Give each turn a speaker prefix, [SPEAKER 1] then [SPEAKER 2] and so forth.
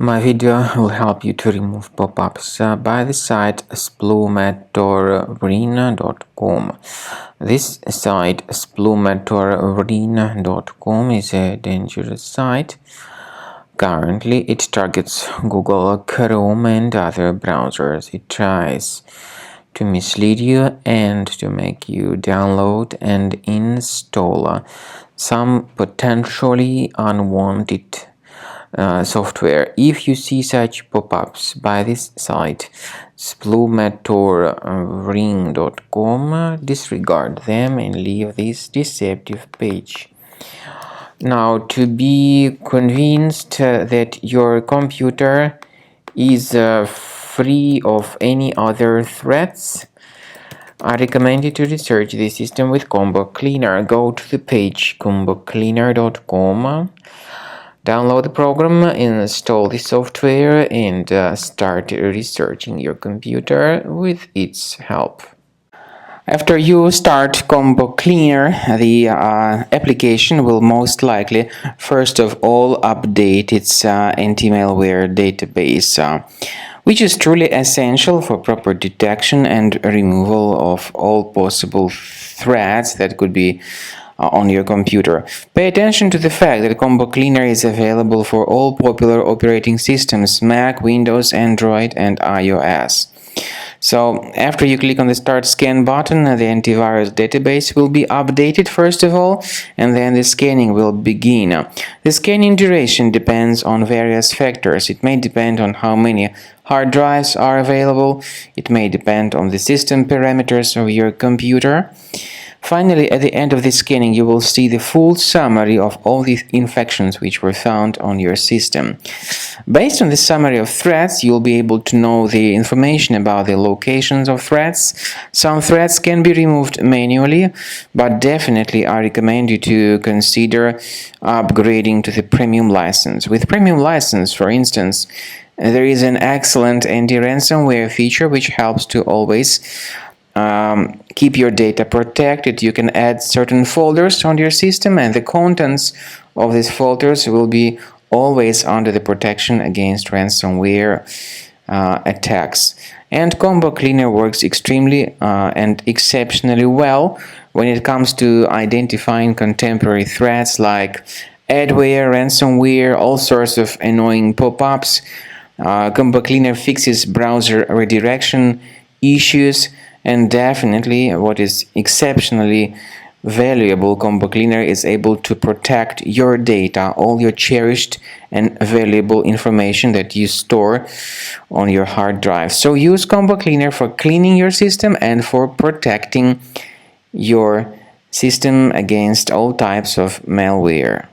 [SPEAKER 1] My video will help you to remove pop-ups by the site splumatorarena.com. This site, splumatorarena.com, is a dangerous site. Currently, it targets Google Chrome and other browsers. It tries to mislead you and to make you download and install some potentially unwanted software. If you see such pop-ups by this site, splumatorring.com, disregard them and leave this deceptive page. Now, to be convinced that your computer is free of any other threats, I recommend you to research the system with Combo Cleaner. Go to the page combocleaner.com, download the program, install the software, and start researching your computer with its help. After you start Combo Cleaner, the application will most likely, first of all, update its anti-malware database, which is truly essential for proper detection and removal of all possible threats that could be on your computer. Pay attention to the fact that Combo Cleaner is available for all popular operating systems: Mac, Windows, Android, and iOS. So after you click on the Start Scan button, the antivirus database will be updated first of all, and then the scanning will begin. The scanning duration depends on various factors. It may depend on how many hard drives are available. It may depend on the system parameters of your computer. Finally, at the end of the scanning, you will see the full summary of all the infections which were found on your system. Based on the summary of threats, you'll be able to know the information about the locations of threats. Some threats can be removed manually, but definitely I recommend you to consider upgrading to the premium license. With premium license, for instance, there is an excellent anti-ransomware feature which helps to always keep your data protected. You can add certain folders on your system, and the contents of these folders will be always under the protection against ransomware attacks. And Combo Cleaner works extremely and exceptionally well when it comes to identifying contemporary threats like adware, ransomware, all sorts of annoying pop-ups. Combo Cleaner fixes browser redirection issues. And definitely, what is exceptionally valuable, Combo Cleaner is able to protect your data, all your cherished and valuable information that you store on your hard drive. So use Combo Cleaner for cleaning your system and for protecting your system against all types of malware.